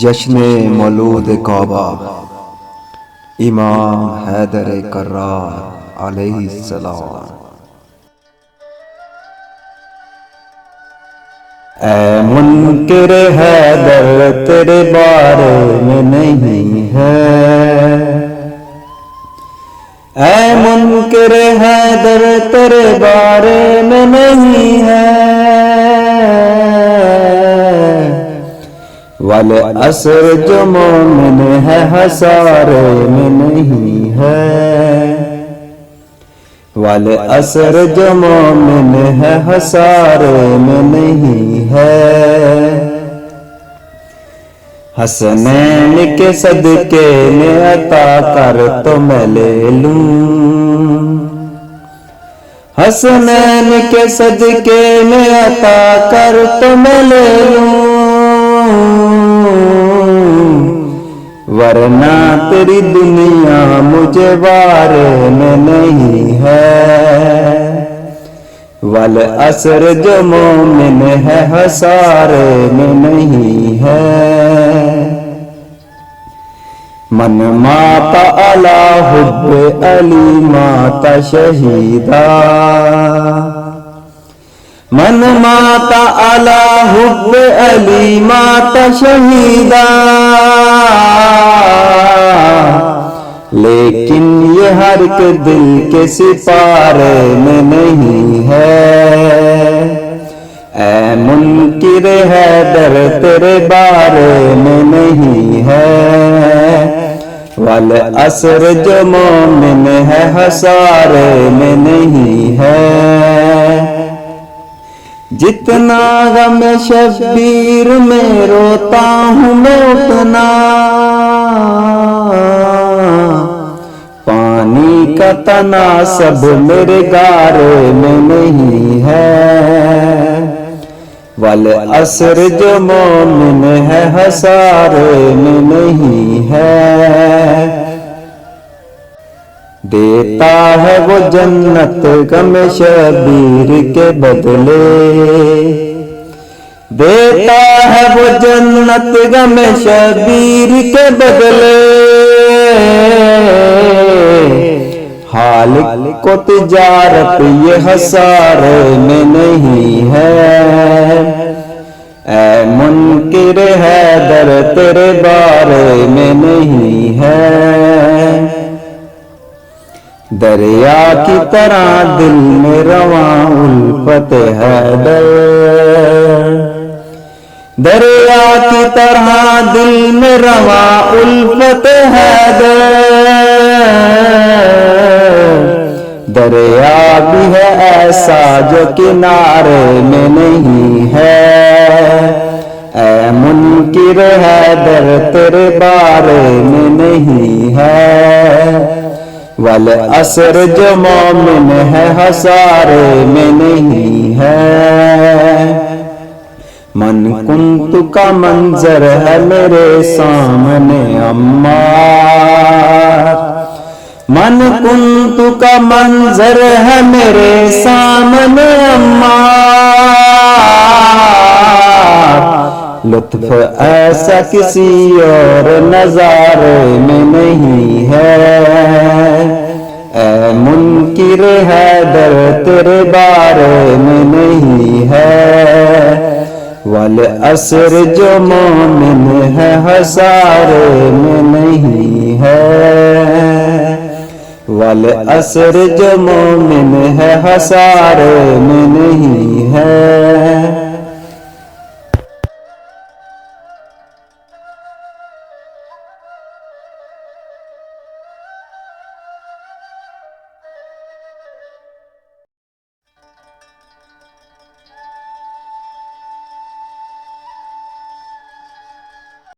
जश्न मौलूद काबा इमाम हैदर कर्रार अलैहिस्सलाम। ऐ मुनकिर हैदर तेरे बारे में नहीं है, ऐ मुनकिर हैदर तेरे बारे में नहीं है। वल असर जो मोमिन है हसारे में नहीं है, वल असर जो मोमिन है हसारे में नहीं है। हसनैन के सदके में अता कर तो मैं ले लूं, हसनैन के सदके में अता कर तो मैं ले लूं। वरना तेरी दुनिया मुझे बारे में नहीं है, वल असर जो मोमिन है हसारे में नहीं है। मन माता अला हुब्बे अली माता शहीदा, मन माता अला हुब्बे अली माता शहीदा। लेकिन ये हर के दिल के सिपारे में नहीं है, ऐ मुनकिर हैदर तेरे बारे में नहीं है। वल असर जो मोमिन है हसारे में नहीं है। जितना गम शब्बीर में रोता हूँ मैं उतना पानी का तनासब मेरे गारे में नहीं है। वल असर जो मोमिन है हसारे में नहीं है। देता है वो जन्नत गम शबीर के बदले, देता है वो जन्नत गम शबीर के बदले। हालिक को तिजारत ये हसारे में नहीं है, ऐ मुनकिर हैदर तेरे बारे में नहीं है। दरिया की तरह दिल में रवां उल्फत हैदर, दरिया की तरह दिल में रवां उल्फत हैदर। दरिया भी है ऐसा जो किनारे में नहीं है, ऐ मुनकिर हैदर तेरे बारे में नहीं है। वल असर जो मोमिन है हसारे में नहीं है। मन कुंतु का मंजर है मेरे सामने अम्मार, मन कुंतु का मंजर है मेरे सामने अम्मार। लुत्फ ऐसा किसी और नजारे में नहीं है, ऐ मुनकिर हैदर तेरे बारे में नहीं है। वल असर जो मोमिन है हसारे में नहीं है, वल असर जो मोमिन है हसारे में नहीं